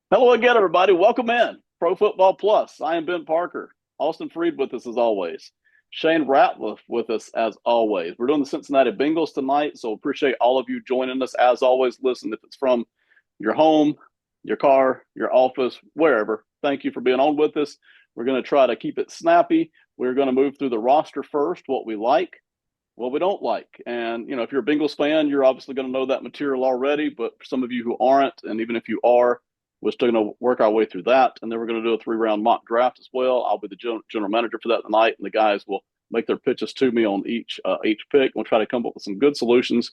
Hello again, everybody. Welcome in Pro Football Plus. I am Ben Parker. Austin Freed with us as always. Shane Ratliff with us as always. We're doing the Cincinnati Bengals tonight, so appreciate all of you joining us as always. Listen, if it's from your home, your car, your office, wherever, thank you for being on with us. We're going to try to keep it snappy. We're going to move through the roster first, what we like, what we don't like. And, if you're a Bengals fan, you're obviously going to know that material already. But for some of you who aren't, and even if you are, we're still going to work our way through that. And then we're going to do a 3-round mock draft as well. I'll be the general manager for that tonight. And the guys will make their pitches to me on each pick. We'll try to come up with some good solutions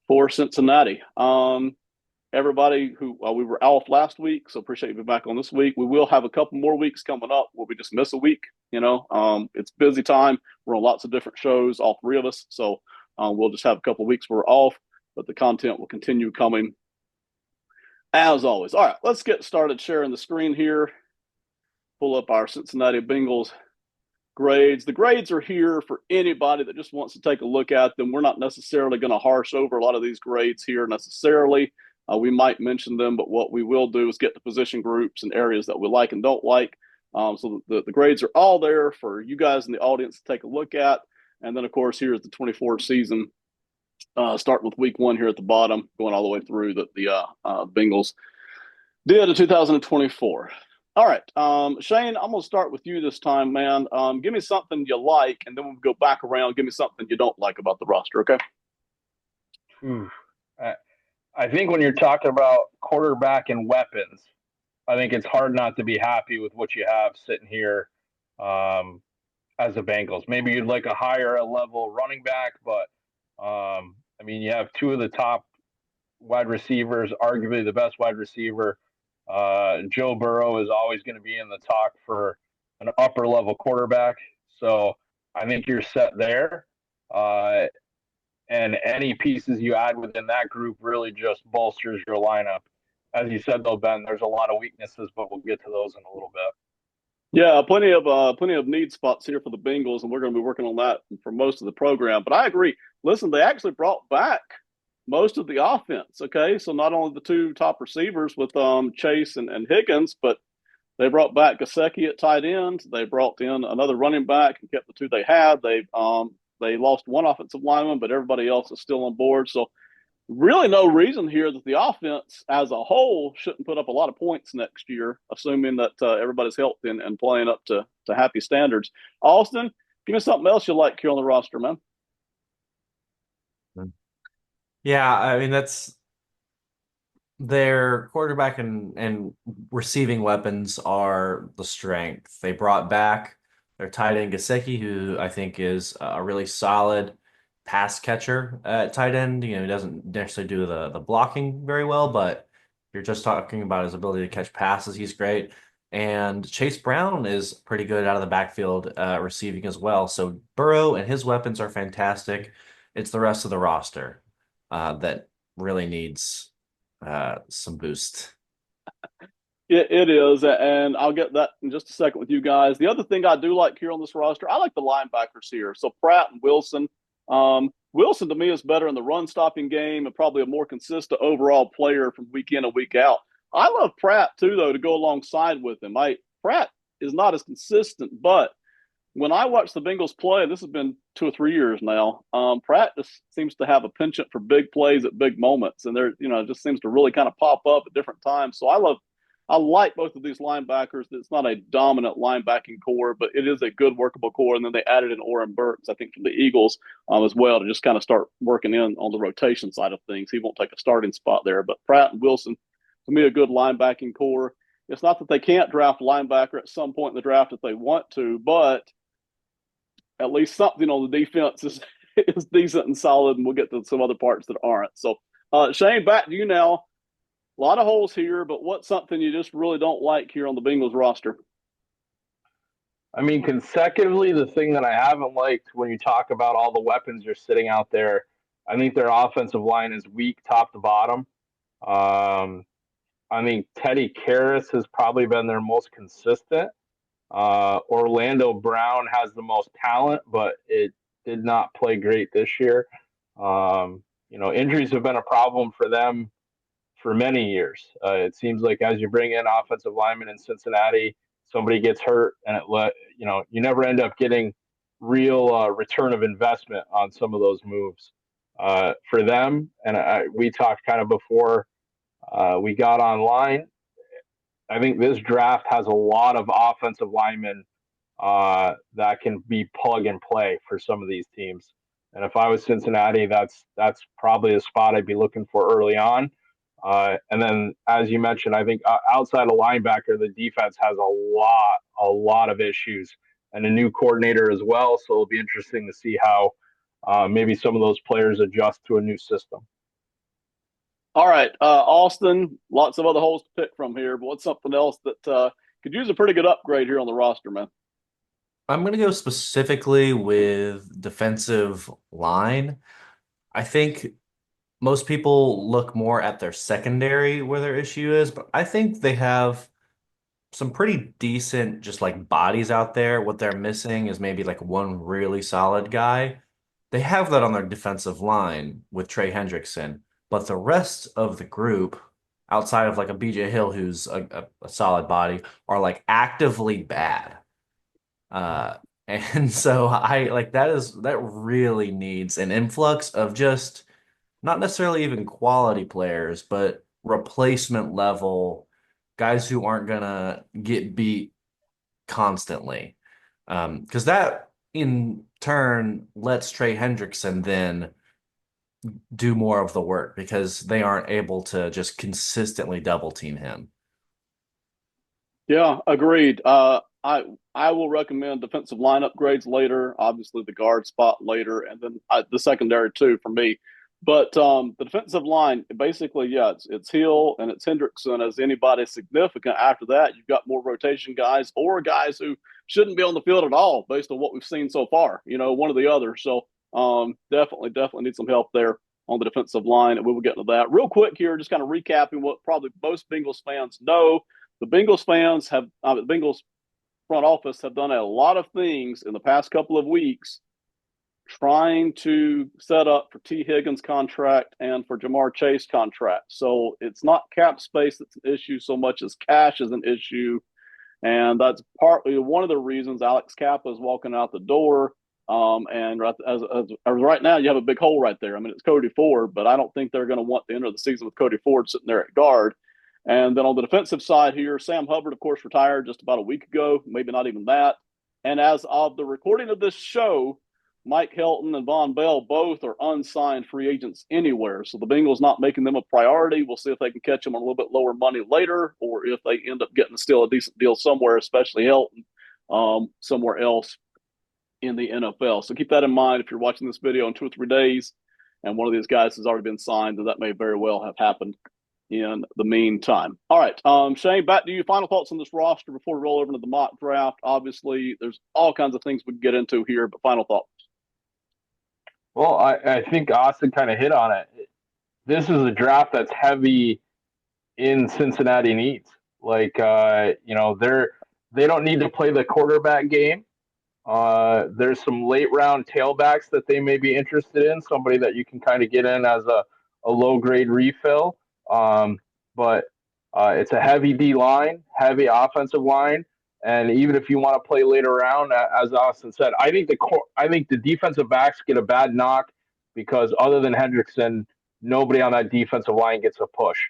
for Cincinnati. Everybody who we were off last week, so appreciate you being back on this week. We will have a couple more weeks coming up where we just miss a week. It's busy time. We're on lots of different shows, all three of us. So we'll just have a couple of weeks where we're off, but the content will continue coming as always. All right, let's get started sharing the screen here. Pull up our Cincinnati Bengals grades. The grades are here for anybody that just wants to take a look at them. We're not necessarily going to harsh over a lot of these grades here necessarily. We might mention them, but what we will do is get the position groups and areas that we like and don't like. So the grades are all there for you guys in the audience to take a look at. And then, of course, here's the 24 season, starting with week one here at the bottom, going all the way through the Bengals did in 2024. All right, Shane, I'm going to start with you this time, man. Give me something you like, and then we'll go back around. Give me something you don't like about the roster, okay? Ooh, I, I think when you're talking about quarterback and weapons, I think it's hard not to be happy with what you have sitting here um, as the Bengals. Maybe you'd like a higher level running back, but I mean, you have two of the top wide receivers, arguably the best wide receiver. Joe Burrow is always going to be in the talk for an upper level quarterback. So I think you're set there. Uh, and any pieces you add within that group really just bolsters your lineup. As you said, though, Ben, there's a lot of weaknesses, but we'll get to those in a little bit. Yeah, plenty of need spots here for the Bengals, and we're going to be working on that for most of the program. But I agree. Listen, they actually brought back most of the offense. Okay, so not only the two top receivers with Chase and Higgins, but they brought back Gasecki at tight end. They brought in another running back and kept the two they had. They lost one offensive lineman, but everybody else is still on board. So really no reason here that the offense as a whole shouldn't put up a lot of points next year, assuming that everybody's healthy and playing up to happy standards. Austin, give me something else you like here on the roster, man. Yeah, I mean that's their quarterback and receiving weapons are the strength. They brought back their tight end Gesicki, who I think is a really solid pass catcher at tight end. He doesn't necessarily do the blocking very well, but if you're just talking about his ability to catch passes, he's great. And Chase Brown is pretty good out of the backfield receiving as well. So Burrow and his weapons are fantastic. It's the rest of the roster that really needs some boost. It is, and I'll get that in just a second with you guys. The other thing I do like here on this roster, I like the linebackers here. So Pratt and Wilson. Wilson to me is better in the run stopping game and probably a more consistent overall player from week in and week out. I love Pratt too, though, to go alongside with him. Pratt is not as consistent, but when I watch the Bengals play, this has been 2 or 3 years now. Pratt just seems to have a penchant for big plays at big moments, and it just seems to really kind of pop up at different times. So I like both of these linebackers. It's not a dominant linebacking core, but it is a good workable core. And then they added in Oren Burks, I think, from the Eagles as well to just kind of start working in on the rotation side of things. He won't take a starting spot there, but Pratt and Wilson, to me, a good linebacking core. It's not that they can't draft a linebacker at some point in the draft if they want to, but at least something on the defense is is decent and solid, and we'll get to some other parts that aren't. So, Shane, back to you now. A lot of holes here, but what's something you just really don't like here on the Bengals roster? I mean, consecutively, the thing that I haven't liked when you talk about all the weapons you're sitting out there, I think their offensive line is weak top to bottom. Um, I think Teddy Karras has probably been their most consistent. Orlando Brown has the most talent, but it did not play great this year. Injuries have been a problem for them for many years. It seems like as you bring in offensive linemen in Cincinnati, somebody gets hurt, and you never end up getting real return of investment on some of those moves for them. And we talked kind of before we got online. I think this draft has a lot of offensive linemen that can be plug and play for some of these teams. And if I was Cincinnati, that's probably a spot I'd be looking for early on. And then, as you mentioned, I think outside of linebacker, the defense has a lot of issues, and a new coordinator as well. So it'll be interesting to see how maybe some of those players adjust to a new system. All right, Austin, lots of other holes to pick from here, but what's something else that could use a pretty good upgrade here on the roster, man? I'm going to go specifically with defensive line. I think most people look more at their secondary where their issue is, but I think they have some pretty decent just like bodies out there. What they're missing is maybe like one really solid guy. They have that on their defensive line with Trey Hendrickson, but the rest of the group, outside of like a BJ Hill who's a solid body, are like actively bad. Uh, and so I like that really needs an influx of just not necessarily even quality players, but replacement level guys who aren't gonna get beat constantly. Because that in turn lets Trey Hendrickson then do more of the work because they aren't able to just consistently double team him. Yeah, agreed. I will recommend defensive line upgrades later. Obviously, the guard spot later, and then the secondary too for me. But the defensive line, basically, yeah, it's Hill and it's Hendrickson as anybody significant. After that, you've got more rotation guys or guys who shouldn't be on the field at all, based on what we've seen so far. One or the other. So definitely need some help there on the defensive line, and we will get into that real quick here. Just kind of recapping what probably most Bengals fans know. The Bengals front office have done a lot of things in the past couple of weeks trying to set up for T. Higgins contract and for Jamar Chase contract. So it's not cap space that's an issue so much as cash is an issue. And that's partly one of the reasons Alex Kappa is walking out the door. And as right now, you have a big hole right there. I mean, it's Cody Ford, but I don't think they're going to want to enter the season with Cody Ford sitting there at guard. And then on the defensive side here, Sam Hubbard, of course, retired just about a week ago, maybe not even that. And as of the recording of this show, Mike Helton and Von Bell both are unsigned free agents anywhere. So the Bengals not making them a priority. We'll see if they can catch them on a little bit lower money later, or if they end up getting still a decent deal somewhere, especially Helton, somewhere else in the NFL. So keep that in mind if you're watching this video in 2 or 3 days and one of these guys has already been signed, that may very well have happened in the meantime. All right, Shane, back to you. Final thoughts on this roster before we roll over into the mock draft. Obviously, there's all kinds of things we can get into here, but final thoughts. Well, I think Austin kind of hit on it. This is a draft that's heavy in Cincinnati needs. Like, they don't need to play the quarterback game. There's some late round tailbacks that they may be interested in, somebody that you can kind of get in as a low grade refill. But it's a heavy D line, heavy offensive line. And even if you want to play later around, as Austin said, I think the defensive backs get a bad knock because other than Hendrickson, nobody on that defensive line gets a push.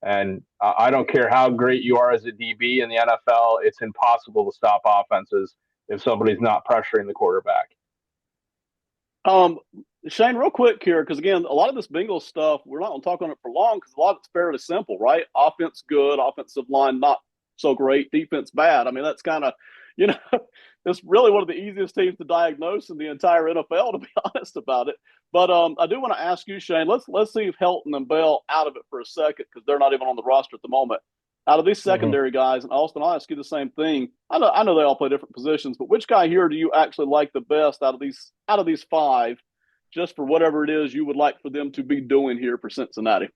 And I don't care how great you are as a DB in the NFL, it's impossible to stop offenses if somebody's not pressuring the quarterback. Shane, real quick here, because again, a lot of this Bengals stuff, we're not going to talk on it for long because a lot of it's fairly simple, right? Offense good, offensive line not so great, defense bad. I mean, that's kind of, it's really one of the easiest teams to diagnose in the entire NFL, to be honest about it. But I do want to ask you, Shane, let's see if Helton and Bell out of it for a second because they're not even on the roster at the moment. Out of these secondary guys, and Austin, I'll ask you the same thing. I know they all play different positions, but which guy here do you actually like the best out of these 5, just for whatever it is you would like for them to be doing here for Cincinnati?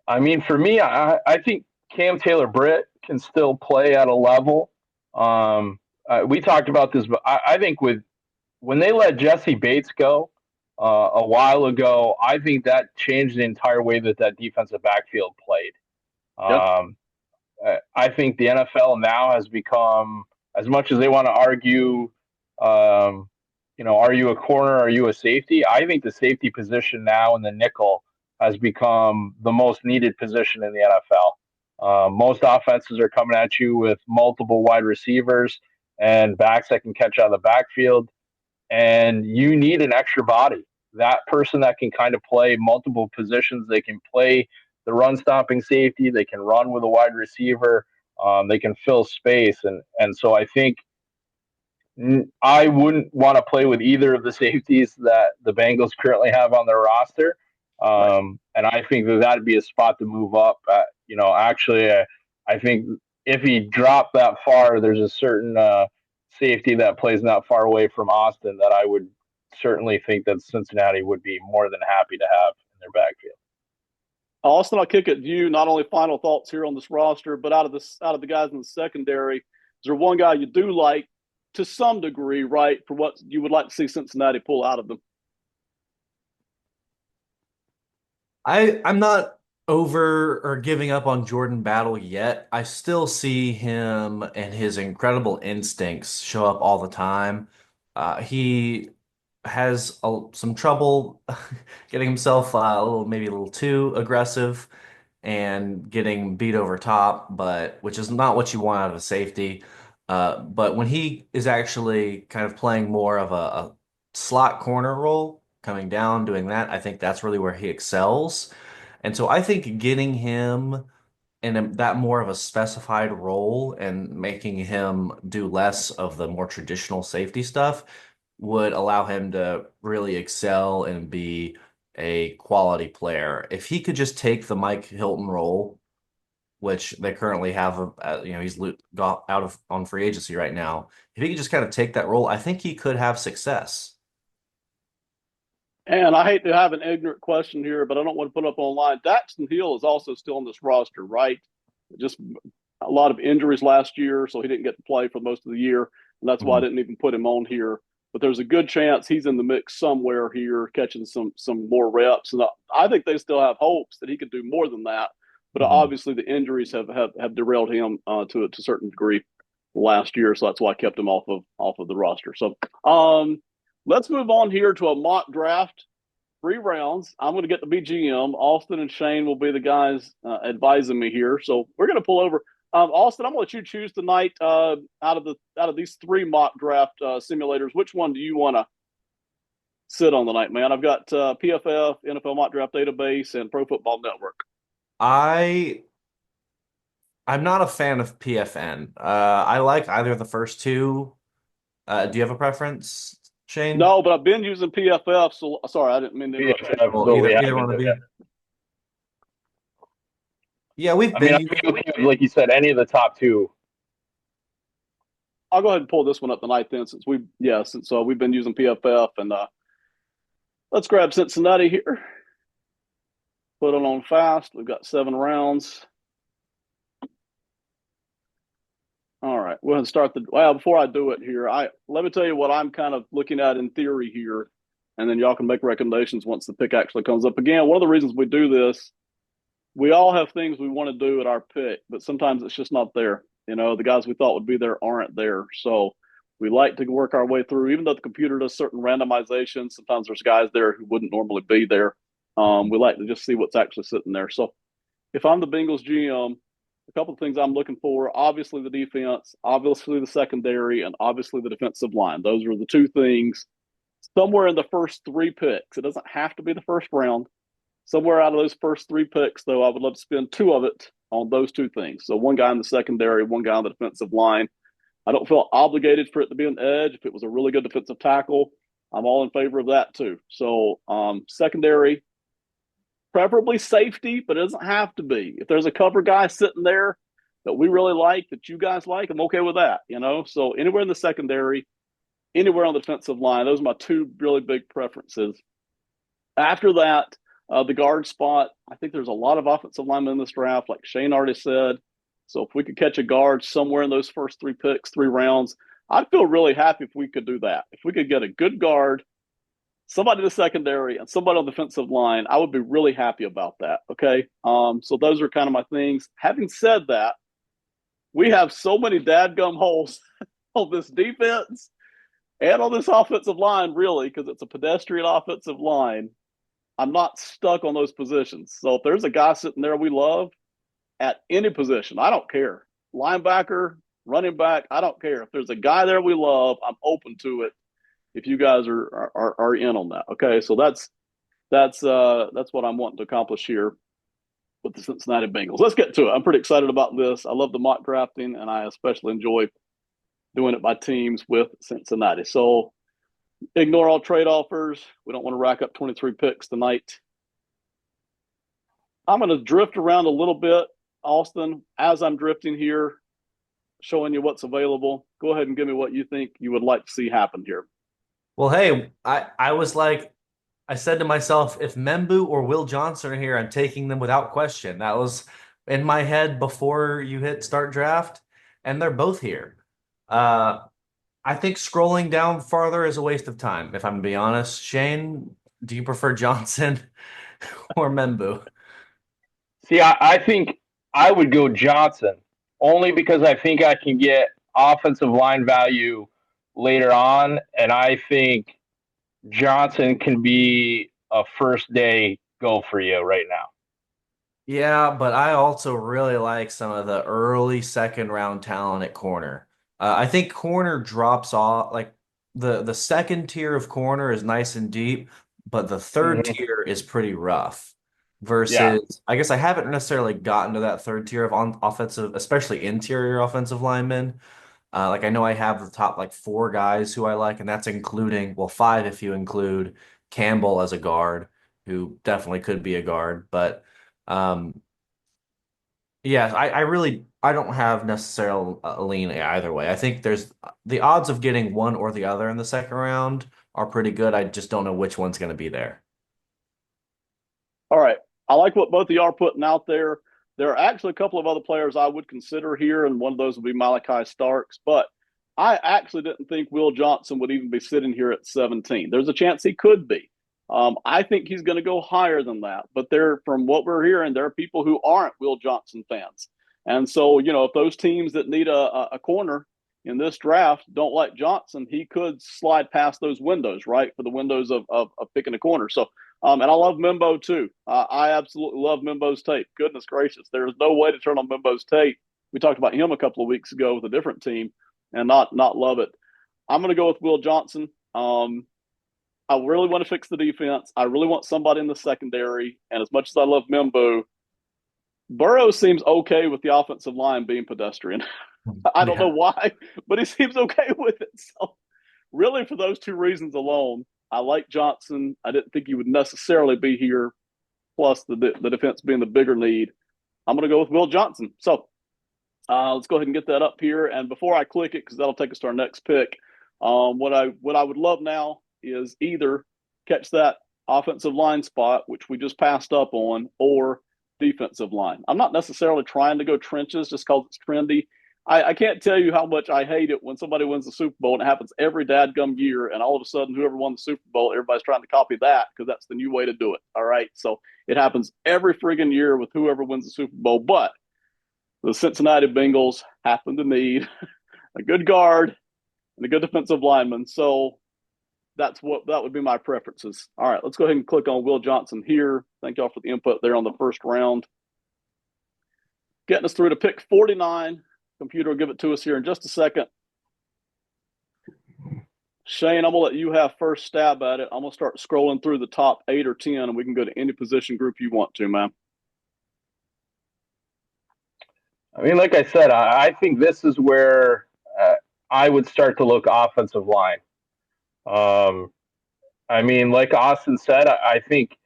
I mean, for me, I think Cam Taylor-Britt can still play at a level. We talked about this, but I think when they let Jesse Bates go, a while ago, I think that changed the entire way that that defensive backfield played. Yeah. Um, I think the NFL now has become, as much as they want to argue, um, are you a corner? Are you a safety? I think the safety position now in the nickel has become the most needed position in the NFL. Most offenses are coming at you with multiple wide receivers and backs that can catch out of the backfield, and you need an extra body. That person that can kind of play multiple positions, they can play the run stopping safety, they can run with a wide receiver, they can fill space, and so I think I wouldn't want to play with either of the safeties that the Bengals currently have on their roster. Right. And I think that that'd be a spot to move up. Actually, I think if he dropped that far, there's a certain safety that plays not far away from Austin that I would certainly think that Cincinnati would be more than happy to have in their backfield. Austin, I'll kick it to you. Not only final thoughts here on this roster, but out of the guys in the secondary, is there one guy you do like to some degree, right, for what you would like to see Cincinnati pull out of them? I'm not over or giving up on Jordan Battle yet. I still see him and his incredible instincts show up all the time. He has some trouble getting himself maybe a little too aggressive and getting beat over top, but which is not what you want out of a safety. But when he is actually kind of playing more of a slot corner role, coming down, doing that, I think that's really where he excels. And so I think getting him in that more of a specified role and making him do less of the more traditional safety stuff would allow him to really excel and be a quality player. If he could just take the Mike Hilton role, which they currently have, he's got out of on free agency right now. If he could just kind of take that role, I think he could have success. And I hate to have an ignorant question here, but I don't want to put up online. Daxton Hill is also still on this roster, right? Just a lot of injuries last year, so he didn't get to play for most of the year, and that's why I Mhm. didn't even put him on here. But there's a good chance he's in the mix somewhere here, catching some more reps, and I think they still have hopes that he could do more than that. But Mhm. obviously, the injuries have derailed him to a certain degree last year, so that's why I kept him off of the roster. So, let's move on here to a mock draft. 3 rounds. I'm going to get the BGM. Austin and Shane will be the guys advising me here. So we're going to pull over. Austin, I'm going to let you choose tonight out of these 3 mock draft simulators. Which one do you want to sit on tonight, man? I've got PFF, NFL Mock Draft Database, and Pro Football Network. I I'm not a fan of PFN. I like either of the first two. Do you have a preference, Shane? No, but I've been using PFF. So sorry, I didn't mean to interrupt you. PFF, Well, but we either haven't one of done you. it. Yeah, we've I mean, been I'd be using. okay with, like you said, any of the top two. I'll go ahead and pull this one up tonight then, since we've been using PFF, and let's grab Cincinnati here. Put it on fast. We've got 7 rounds. All right, we'll start before I do it here, let me tell you what I'm kind of looking at in theory here, and then y'all can make recommendations once the pick actually comes up. Again, one of the reasons we do this, we all have things we want to do at our pick, but sometimes it's just not there. The guys we thought would be there aren't there. So we like to work our way through, even though the computer does certain randomization. Sometimes there's guys there who wouldn't normally be there. We like to just see what's actually sitting there. So if I'm the Bengals GM, a couple of things I'm looking for: obviously the defense, obviously the secondary, and obviously the defensive line. Those are the 2 things. Somewhere in the first 3 picks, it doesn't have to be the first round. Somewhere out of those first 3 picks, though, I would love to spend 2 of it on those 2 things. So one guy in the secondary, one guy on the defensive line. I don't feel obligated for it to be an edge. If it was a really good defensive tackle, I'm all in favor of that too. So secondary, preferably safety, but it doesn't have to be. If there's a cover guy sitting there that we really like, that you guys like, I'm okay with that. So anywhere in the secondary, anywhere on the defensive line, those are my 2 really big preferences. After that, the guard spot, I think there's a lot of offensive linemen in this draft, like Shane already said. So if we could catch a guard somewhere in those first 3 picks, 3 rounds, I'd feel really happy if we could do that. If we could get a good guard somebody in the secondary and somebody on the defensive line, I would be really happy about that. Okay. So those are kind of my things. Having said that, we have so many dadgum holes on this defense and on this offensive line, really, because it's a pedestrian offensive line. I'm not stuck on those positions. So if there's a guy sitting there we love at any position, I don't care. Linebacker, running back, I don't care. If there's a guy there we love, I'm open to it. If you guys are in on that, okay. So that's what I'm wanting to accomplish here with the Cincinnati Bengals. Let's get to it. I'm pretty excited about this. I love the mock drafting, and I especially enjoy doing it by teams with Cincinnati. So ignore all trade offers. We don't want to rack up 23 picks tonight. I'm going to drift around a little bit, Austin, as I'm drifting here, showing you what's available. Go ahead and give me what you think you would like to see happen here. Well, hey, I was like, I said to myself, if Membu or Will Johnson are here, I'm taking them without question. That was in my head before you hit start draft, and they're both here. Uh, I think scrolling down farther is a waste of time, if I'm to be honest. Shane, do you prefer Johnson or Membu? See, I think I would go Johnson only because I think I can get offensive line value later on, and I think Johnson can be a first day go for you right now. Yeah, but I also really like some of the early second round talent at corner. I think corner drops off like the second tier of corner is nice and deep, but the third Mm-hmm. tier is pretty rough. Yeah. Versus, I guess I haven't necessarily gotten to that third tier of on offensive, especially interior offensive linemen. Like I know I have the top like four guys who I like, and that's including, well, five if you include Campbell as a guard, who definitely could be a guard. But um, yeah, I don't have necessarily a lean either way. I think there's the odds of getting one or the other in the second round are pretty good. I just don't know which one's going to be there. All right. I like what both of y'all are putting out there. There are actually a couple of other players I would consider here, and one of those would be Malachi Starks. But I actually didn't think Will Johnson would even be sitting here at 17. There's a chance he could be. I think he's going to go higher than that. But there, from what we're hearing, there are people who aren't Will Johnson fans. And so, if those teams that need a corner in this draft don't like Johnson, he could slide past those windows, right? For the windows of picking a corner. So and I love Mimbo too. I absolutely love Mimbo's tape. Goodness gracious, there is no way to turn on Mimbo's tape. We talked about him a couple of weeks ago with a different team, and not love it. I'm going to go with Will Johnson. I really want to fix the defense. I really want somebody in the secondary. And as much as I love Mimbo, Burrow seems okay with the offensive line being pedestrian. I don't know Yeah. why, but he seems okay with it. So, really, for those two reasons alone, I like Johnson. I didn't think he would necessarily be here. Plus, the defense being the bigger need, I'm going to go with Will Johnson. So, let's go ahead and get that up here. And before I click it, because that'll take us to our next pick, what I would love now is either catch that offensive line spot, which we just passed up on, or defensive line. I'm not necessarily trying to go trenches just because it's trendy. I can't tell you how much I hate it when somebody wins the Super Bowl, and it happens every dadgum year, and all of a sudden, whoever won the Super Bowl, everybody's trying to copy that because that's the new way to do it. All right. So it happens every friggin' year with whoever wins the Super Bowl. But the Cincinnati Bengals happen to need a good guard and a good defensive lineman. So that would be my preferences. All right, let's go ahead and click on Will Johnson here. Thank y'all for the input there on the first round. Getting us through to pick 49. Computer will give it to us here in just a second. Shane, I'm going to let you have first stab at it. I'm going to start scrolling through the top 8 or 10, and we can go to any position group you want to, man. I mean, like I said, I think this is where I would start to look offensive line. I mean, like Austin said, I think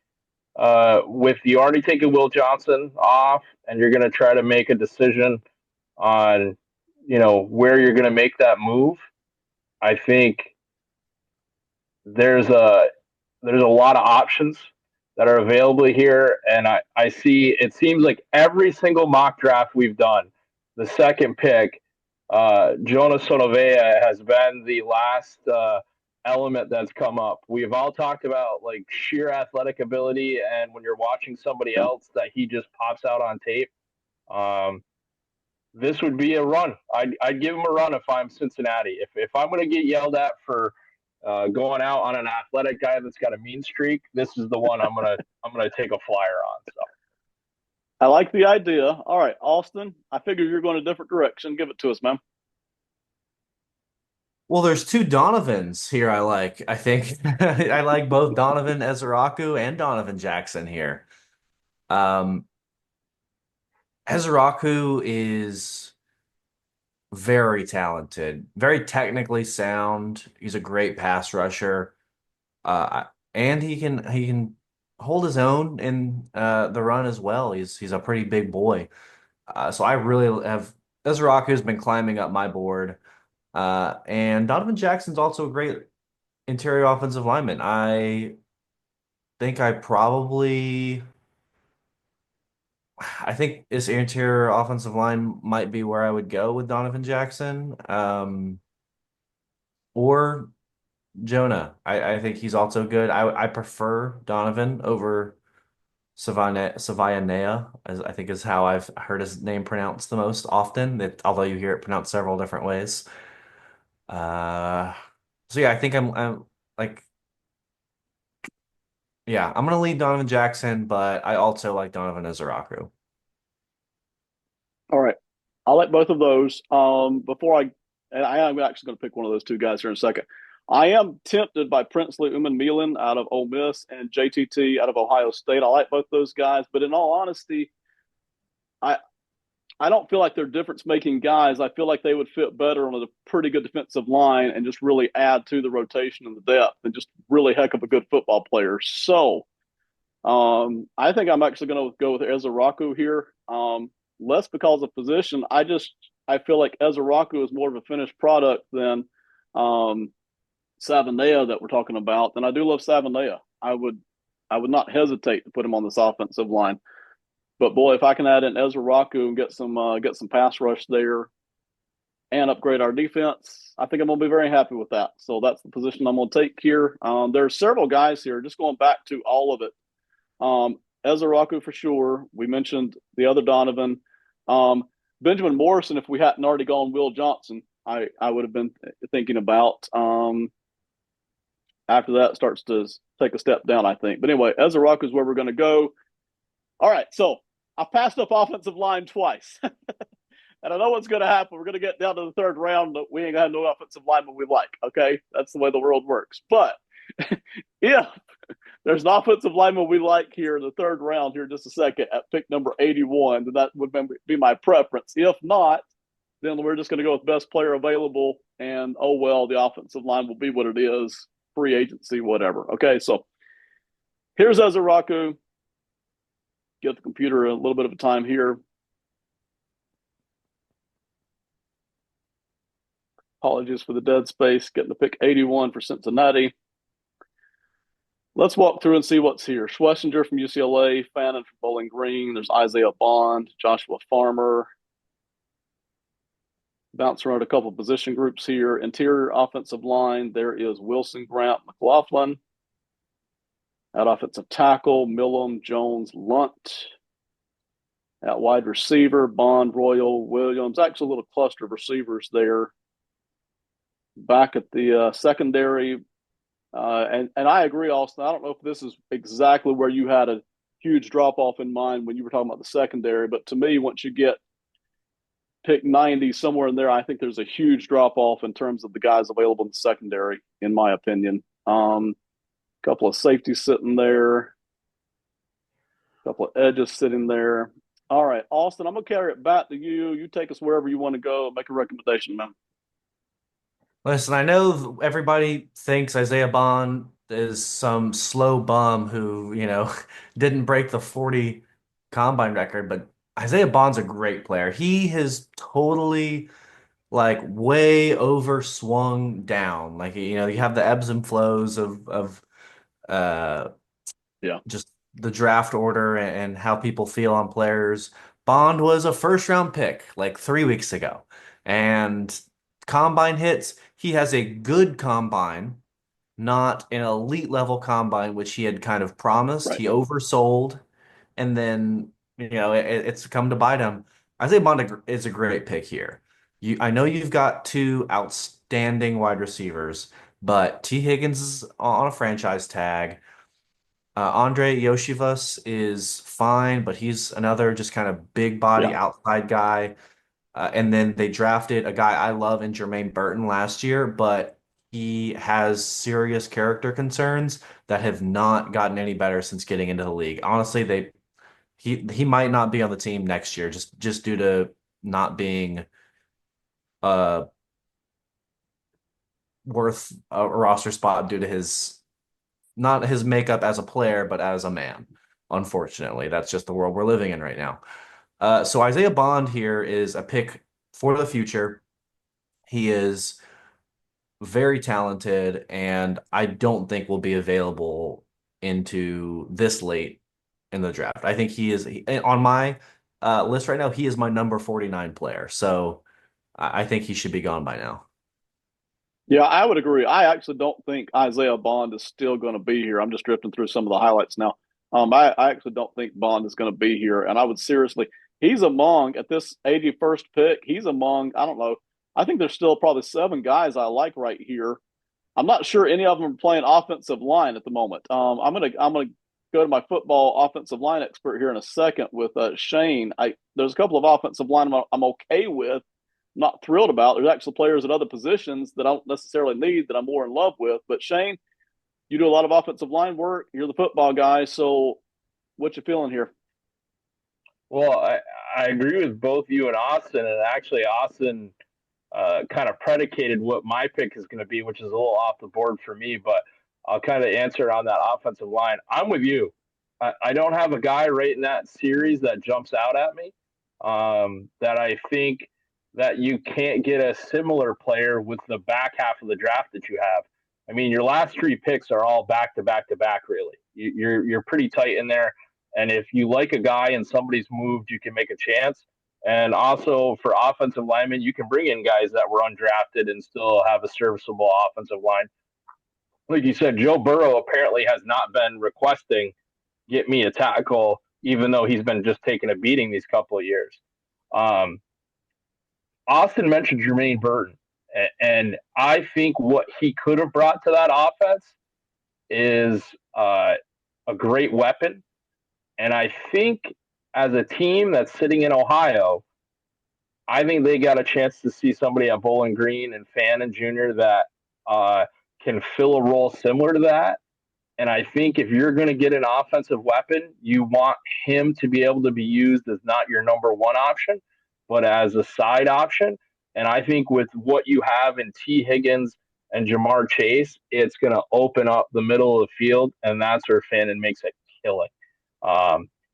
with you already taking Will Johnson off, and you're going to try to make a decision on, where you're going to make that move. I think there's a lot of options that are available here, and I see it seems like every single mock draft we've done, the second pick, Jonas Sonovea has been the last element that's come up. We've all talked about like sheer athletic ability, and when you're watching somebody Yeah. else, that he just pops out on tape. Um, this would be a run. I'd give him a run if I'm Cincinnati. If I'm going to get yelled at for going out on an athletic guy that's got a mean streak, this is the one I'm gonna take a flyer on. So I like the idea. All right, Austin, I figure you're going a different direction. Give it to us, man. Well, there's two Donovans here I like. I think I like both Donovan Ezeraku and Donovan Jackson here. Um, Ezeraku is very talented, very technically sound. He's a great pass rusher. And he can hold his own in the run as well. He's a pretty big boy. So I really have Ezraku has been climbing up my board. And Donovan Jackson's also a great interior offensive lineman. Think I probably I think this interior offensive line might be where I would go with Donovan Jackson. Or Jonah. I think he's also good. I prefer Donovan over Savanea, as I think is how I've heard his name pronounced the most often, although you hear it pronounced several different ways. Uh, so yeah, I think I'm like, yeah, I'm gonna lead Donovan Jackson, but I also like Donovan Izaraku. All right. I like both of those. And I am actually going to pick one of those two guys here in a second. I am tempted by Princely Uman out of Ole Miss and JTT out of Ohio State. I like both those guys, but in all honesty, I I don't feel like they're difference making guys. I feel like they would fit better on a pretty good defensive line and just really add to the rotation and the depth and just really heck of a good football player. So I think I'm actually going to go with Ezeraku here. Less because of position. I feel like Ezeraku is more of a finished product than um, Savanea that we're talking about. And I do love Savanea. I would not hesitate to put him on this offensive line. But boy, if I can add in Ezeraku and get some pass rush there and upgrade our defense, I think I'm going to be very happy with that. So that's the position I'm going to take here. There are several guys here. Just going back to all of it. Ezeraku for sure. We mentioned the other Donovan. Um, Benjamin Morrison, if we hadn't already gone Will Johnson, I would have been thinking about. After that starts to take a step down, I think. But anyway, Ezeraku is where we're going to go. All right, so I passed up offensive line twice. And I know what's going to happen. We're going to get down to the third round. We ain't got no offensive lineman we like. Okay, that's the way the world works. But if there's an offensive lineman we like here in the third round here in just a second at pick number 81, then that would be my preference. If not, then we're just going to go with best player available. And oh well, the offensive line will be what it is, free agency, whatever. Okay, so here's Ezeraku. Give the computer a little bit of a time here. Apologies for the dead space. Getting the pick 81 for Cincinnati. Let's walk through and see what's here. Schlesinger from UCLA, Fannin from Bowling Green. There's Isaiah Bond, Joshua Farmer. Bounce around a couple of position groups here. Interior offensive line, there is Wilson, Grant, McLaughlin. At offensive tackle, Millum, Jones, Lunt. At wide receiver, Bond, Royal, Williams. Actually, a little cluster of receivers there. Back at the secondary, and I agree, Austin. I don't know if this is exactly where you had a huge drop off in mind when you were talking about the secondary, but to me, once you get pick 90 somewhere in there, I think there's a huge drop off in terms of the guys available in the secondary, in my opinion. Couple of safeties sitting there, couple of edges sitting there. All right, Austin, I'm gonna carry it back to you. You take us wherever you want to go. Make a recommendation, man. Listen, I know everybody thinks Isaiah Bond is some slow bum who, didn't break the 40 combine record, but Isaiah Bond's a great player. He has totally like way over swung down. Like, you have the ebbs and flows of uh Yeah. just the draft order and how people feel on players. Bond was a first round pick like 3 weeks ago. And combine hits, he has a good combine. not an elite level combine, which he had kind of promised. Right. He oversold, and then it's come to bite him. Isaiah Bond is a great pick here. I know you've got two outstanding wide receivers, but T. Higgins is on a franchise tag. Andre Yoshivas is fine, but he's another just kind of big body Yeah. outside guy. And then they drafted a guy I love in Jermaine Burton last year, but he has serious character concerns that have not gotten any better since getting into the league. Honestly, he might not be on the team next year just due to not being uh worth a roster spot due to his not his makeup as a player, but as a man. Unfortunately, that's just the world we're living in right now. So Isaiah Bond here is a pick for the future. He is very talented, and I don't think will be available into this late in the draft. I think on my list right now. He is my number 49 player, so I think he should be gone by now. Yeah, I would agree. I actually don't think Isaiah Bond is still going to be here. I'm just drifting through some of the highlights now. I actually don't think Bond is going to be here. And I would seriously, he's among, at this 81st pick, he's among, I don't know, I think there's still probably 7 guys I like right here. I'm not sure any of them are playing offensive line at the moment. I'm gonna go to my football offensive line expert here in a second with Shane. There's a couple of offensive line I'm okay with, not thrilled about. There's actually players at other positions that I don't necessarily need that I'm more in love with. But Shane, you do a lot of offensive line work. You're the football guy, so what you feeling here? Well, I agree with both you and Austin, and actually Austin kind of predicated what my pick is going to be, which is a little off the board for me, but I'll kind of answer on that offensive line. I'm with you. I don't have a guy right in that series that jumps out at me that I think that you can't get a similar player with the back half of the draft that you have. I mean, your last 3 picks are all back to back to back, really. You're pretty tight in there. And if you like a guy and somebody's moved, you can make a chance. And also for offensive linemen, you can bring in guys that were undrafted and still have a serviceable offensive line. Like you said, Joe Burrow apparently has not been requesting get me a tackle, even though he's been just taking a beating these couple of years. Um, Austin mentioned Jermaine Burton, and I think what he could have brought to that offense is a great weapon. And I think as a team that's sitting in Ohio, I think they got a chance to see somebody at Bowling Green and Fannin Jr. that can fill a role similar to that. And I think if you're going to get an offensive weapon, you want him to be able to be used as not your number one option, but as a side option. And I think with what you have in T. Higgins and Jamar Chase, it's going to open up the middle of the field, and that's where Fannin makes a killing.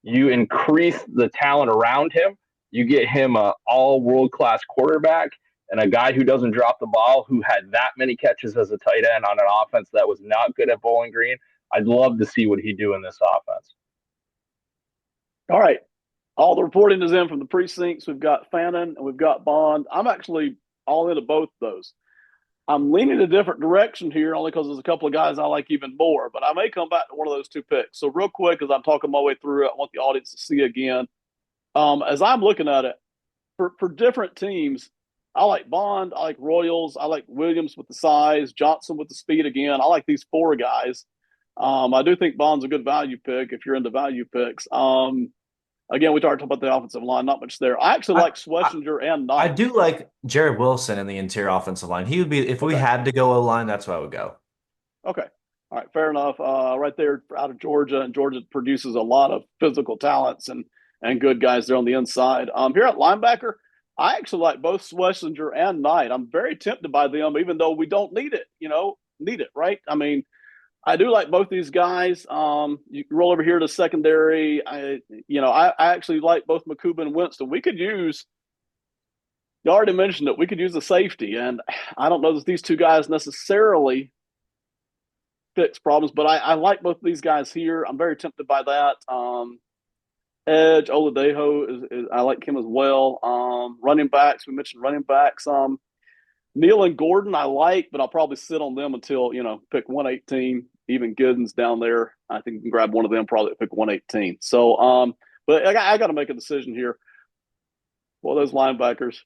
You increase the talent around him. You get him a all world-class quarterback and a guy who doesn't drop the ball, who had that many catches as a tight end on an offense that was not good at Bowling Green. I'd love to see what he do in this offense. All right. All the reporting is in from the precincts. We've got Fannin and we've got Bond. I'm actually all into both of those. I'm leaning a different direction here only because there's a couple of guys I like even more, but I may come back to one of those 2 picks. So real quick, as I'm talking my way through it, I want the audience to see again. As I'm looking at it, for different teams, I like Bond, I like Royals, I like Williams with the size, Johnson with the speed again. I like these 4 guys. I do think Bond's a good value pick if you're into value picks. Again, we talked about the offensive line, not much there. I actually like I, Schlesinger and I Knight. do like Jared Wilson in the interior offensive line. He would be if we Okay. had to go O-line, that's where I would go. Okay. All right. Fair enough. Right there out of Georgia, and Georgia produces a lot of physical talents and good guys there on the inside. Here at linebacker, I actually like both Schlesinger and Knight. I'm very tempted by them, even though we don't need it. Need it, right? I mean, I do like both these guys. You roll over here to secondary. I actually like both Makuba and Winston. We could use. You already mentioned it. We could use a safety, and I don't know that these 2 guys necessarily fix problems, but I like both of these guys here. I'm very tempted by that. Edge Oladejo is I like him as well. Running backs, we mentioned running backs. Neal and Gordon I like, but I'll probably sit on them until, pick 118. Even Gooden's down there. I think you can grab one of them probably at pick 118. So, but I got to make a decision here. Well, those linebackers.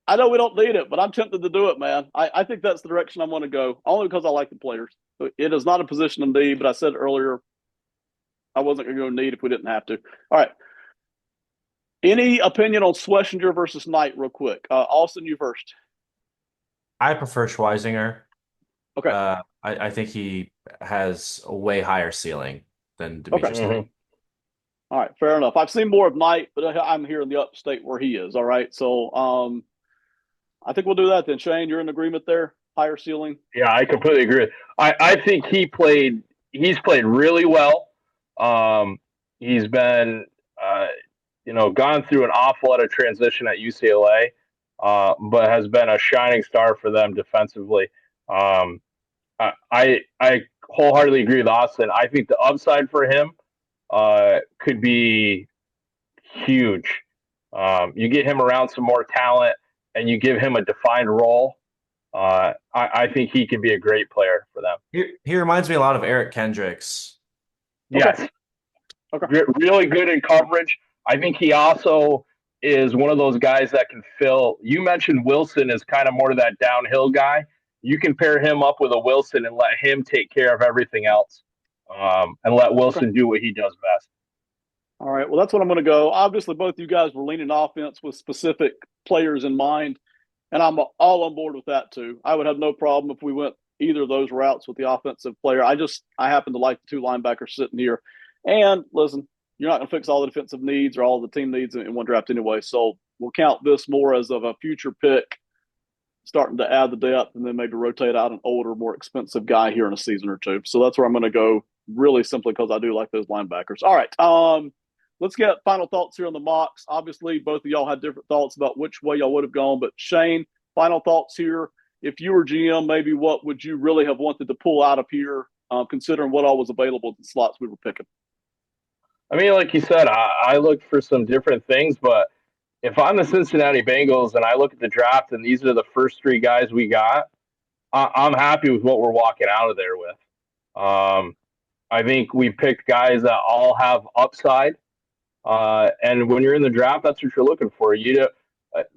I know we don't need it, but I'm tempted to do it, man. I think that's the direction I'm going to go, only because I like the players. It is not a position of need, but I said earlier I wasn't going to go need if we didn't have to. All right. Any opinion on Schlesinger versus Knight, real quick? Austin, you first. I prefer Schweisinger. Okay. I think he has a way higher ceiling than Okay. Demetrius Knight. All right. Fair enough. I've seen more of Knight, but I'm here in the upstate where he is. All right. So I think we'll do that then. Shane, you're in agreement there? Higher ceiling? Yeah, I completely agree. I think he's played really well. He's been gone through an awful lot of transition at UCLA, but has been a shining star for them defensively. I wholeheartedly agree with Austin. I think the upside for him could be huge. You get him around some more talent, and you give him a defined role. I think he can be a great player for them. He reminds me a lot of Eric Kendricks. Yes. Okay. Really good in coverage. I think he also is one of those guys that can fill. You mentioned Wilson is kind of more of that downhill guy. You can pair him up with a Wilson and let him take care of everything else, and let Wilson do what he does best. All right. Well, that's what I'm going to go. Obviously, both you guys were leaning offense with specific players in mind, and I'm all on board with that too. I would have no problem if we went either of those routes with the offensive player. I happen to like the two linebackers sitting here. And listen, you're not going to fix all the defensive needs or all the team needs in one draft anyway. So we'll count this more as of a future pick, starting to add the depth, and then maybe rotate out an older, more expensive guy here in a season or two. So that's where I'm going to go, really simply because I do like those linebackers. All right. Let's get final thoughts here on the mocks. Obviously, both of y'all had different thoughts about which way y'all would have gone. But Shane, final thoughts here. If you were GM, maybe what would you really have wanted to pull out of here, considering what all was available at the slots we were picking? I mean, like you said, I looked for some different things, but if I'm the Cincinnati Bengals and I look at the draft and these are the first three guys we got, I'm happy with what we're walking out of there with. I think we picked guys that all have upside. And when you're in the draft, that's what you're looking for.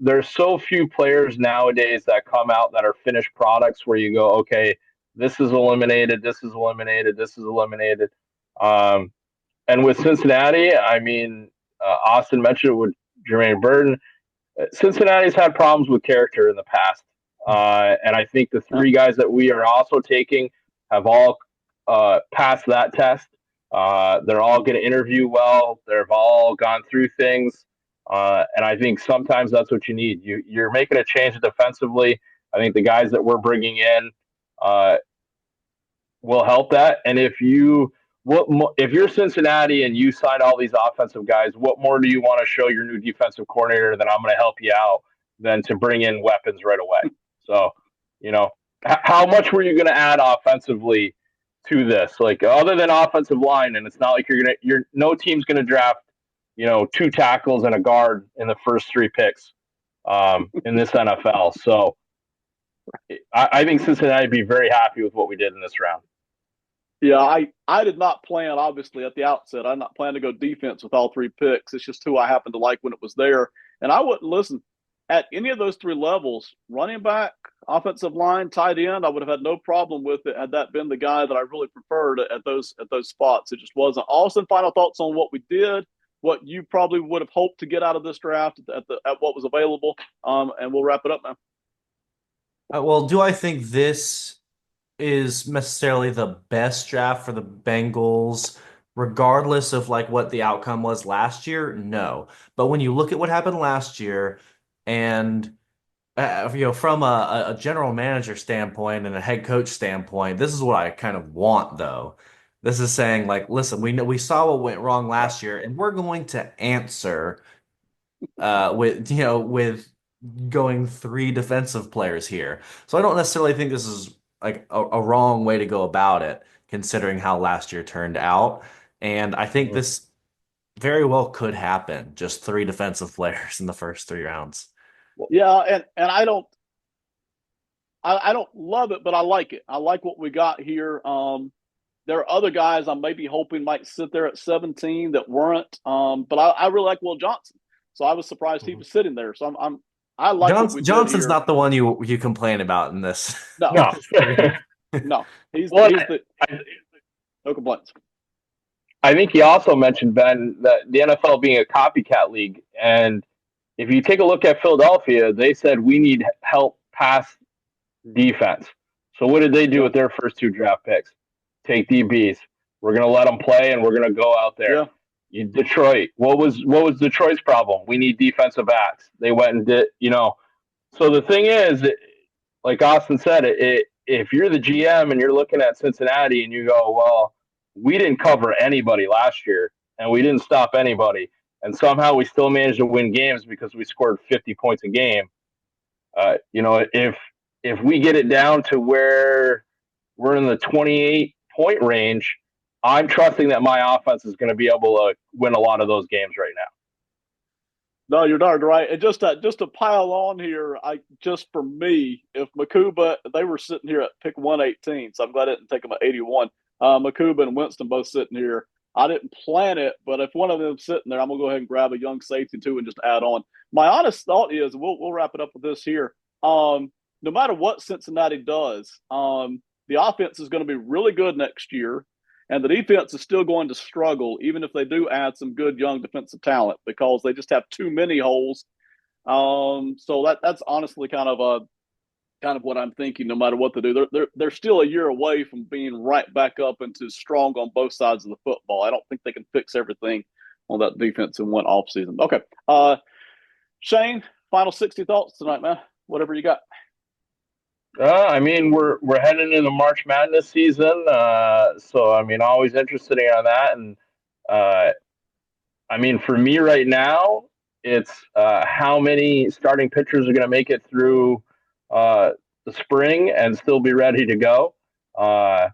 There's so few players nowadays that come out that are finished products where you go, okay, this is eliminated, this is eliminated, this is eliminated. And with Cincinnati, I mean, Austin mentioned it with Jermaine Burton. Cincinnati's had problems with character in the past. And I think the three guys that we are also taking have all passed that test. They're all going to interview well. They've all gone through things. And I think sometimes that's what you need. You're making a change defensively. I think the guys that we're bringing in will help that. And if you're Cincinnati and you sign all these offensive guys, what more do you want to show your new defensive coordinator that I'm going to help you out than to bring in weapons right away? So, how much were you going to add offensively to this? Like, other than offensive line, and it's not like no team's going to draft, two tackles and a guard in the first three picks in this NFL. So I think Cincinnati would be very happy with what we did in this round. Yeah, I did not plan, obviously, at the outset. I did not plan to go defense with all three picks. It's just who I happened to like when it was there. And I wouldn't listen at any of those three levels, running back, offensive line, tight end. I would have had no problem with it had that been the guy that I really preferred at those spots. It just wasn't. Austin, final thoughts on what we did, what you probably would have hoped to get out of this draft at what was available, and we'll wrap it up now. Well, do I think this is necessarily the best draft for the Bengals, regardless of like what the outcome was last year? No. But when you look at what happened last year, and from a general manager standpoint and a head coach standpoint, this is what I kind of want, though. This is saying, like, listen, we saw what went wrong last year, and we're going to answer with going three defensive players here. So I don't necessarily think this is like a wrong way to go about it, considering how last year turned out. And I think this very well could happen. Just three defensive players in the first three rounds. Yeah, and I don't I don't love it, but I like it. I like what we got here. There are other guys I'm maybe hoping might sit there at 17 that weren't. But I really like Will Johnson, so I was surprised he Mhm. was sitting there. So I like what we did Johnson's here. not the one you complain about in this No, in No. this series. no, Well, he's the I, no complaints. I think he also mentioned, Ben, that the NFL being a copycat league. And if you take a look at Philadelphia, they said we need help pass defense. So what did they do Yeah, with their first two draft picks? Take DBs. We're going to let them play, and we're going to go out there. yeah. Detroit. What was Detroit's problem? We need defensive backs. They went and did. So the thing is, like Austin said, if you're the GM and you're looking at Cincinnati and you go, well, we didn't cover anybody last year and we didn't stop anybody, and somehow we still managed to win games because we scored 50 points a game. If we get it down to where we're in the 28-point range, I'm trusting that my offense is going to be able to win a lot of those games right now. No, you're not right. And just to pile on here, just for me, if Makuba, they were sitting here at pick 118, so I'm glad I didn't take them at 81. Makuba and Winston both sitting here. I didn't plan it, but if one of them's sitting there, I'm gonna go ahead and grab a young safety too and just add on. My honest thought is we'll wrap it up with this here. No matter what Cincinnati does, the offense is going to be really good next year. And the defense is still going to struggle, even if they do add some good young defensive talent, because they just have too many holes. So that's honestly kind of what I'm thinking. No matter what they do, they're still a year away from being right back up into strong on both sides of the football. I don't think they can fix everything on that defense in one off season. Okay, Shane, final 60 thoughts tonight, man. Whatever you got. I mean, we're heading into March Madness season, so I mean, always interested on that. And uh, I mean, for me right now, it's how many starting pitchers are going to make it through the spring and still be ready to go. Uh,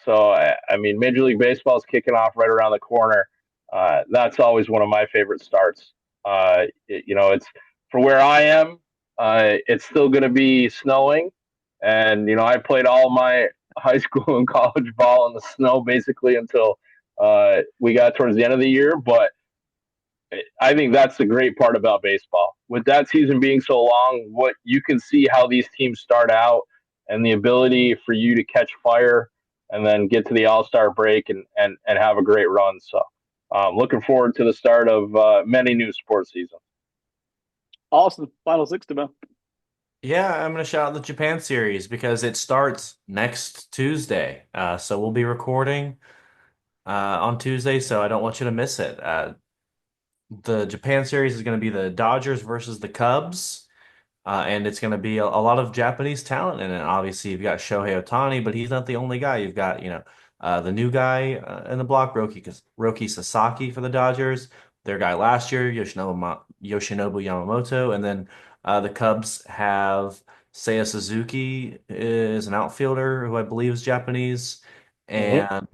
I mean, Major League Baseball is kicking off right around the corner. That's always one of my favorite starts. It's for where I am. It's still going to be snowing, and I played all my high school and college ball in the snow basically until we got towards the end of the year. But I think that's the great part about baseball. With that season being so long, what you can see how these teams start out and the ability for you to catch fire and then get to the All-Star break and have a great run. So looking forward to the start of many new sports seasons. Awesome. Final 60, man. Yeah, I'm gonna shout out the Japan series because it starts next Tuesday. So we'll be recording on Tuesday, so I don't want you to miss it. The Japan series is going to be the Dodgers versus the Cubs, and it's going to be a lot of Japanese talent in it. Obviously, you've got Shohei Ohtani, but he's not the only guy. You've got, the new guy in the block, Roki Sasaki for the Dodgers. Their guy last year, Yoshinobu Yamamoto, and then the Cubs have Seiya Suzuki is an outfielder who I believe is Japanese, Mm-hmm.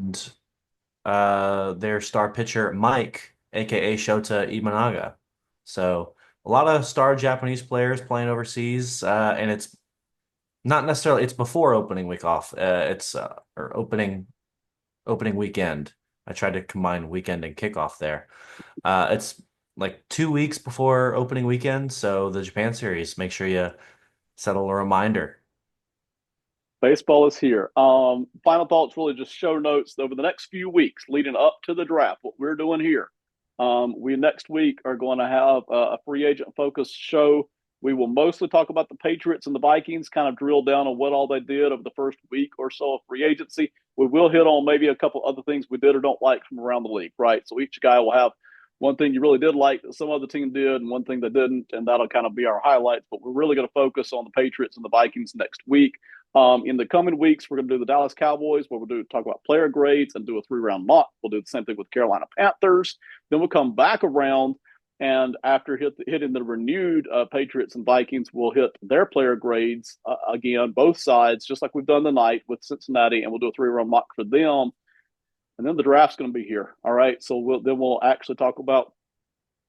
and their star pitcher Mike, aka Shota Imanaga. So a lot of star Japanese players playing overseas, and it's not necessarily it's before opening week off. It's or opening weekend. I tried to combine weekend and kickoff there. It's like 2 weeks before opening weekend, so the Japan series. Make sure you settle a reminder. Baseball is here. Final thoughts, really just show notes over the next few weeks leading up to the draft. What we're doing here, we next week are going to have a free agent focused show. We will mostly talk about the Patriots and the Vikings, kind of drill down on what all they did over the first week or so of free agency. We will hit on maybe a couple other things we did or don't like from around the league, right? So each guy will have one thing you really did like that some other team did and one thing they didn't, and that'll kind of be our highlights. But we're really going to focus on the Patriots and the Vikings next week. In the coming weeks, we're going to do the Dallas Cowboys, where we'll talk about player grades and do a 3-round mock. We'll do the same thing with Carolina Panthers. Then we'll come back around, and after hitting the renewed Patriots and Vikings, we'll hit their player grades again, both sides, just like we've done tonight with Cincinnati, and we'll do a 3-round mock for them. And then the draft's going to be here. All right, so we'll actually talk about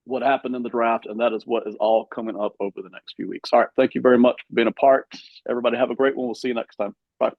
what happened in the draft, and that is what is all coming up over the next few weeks. All right, thank you very much for being a part. Everybody have a great one. We'll see you next time. Bye.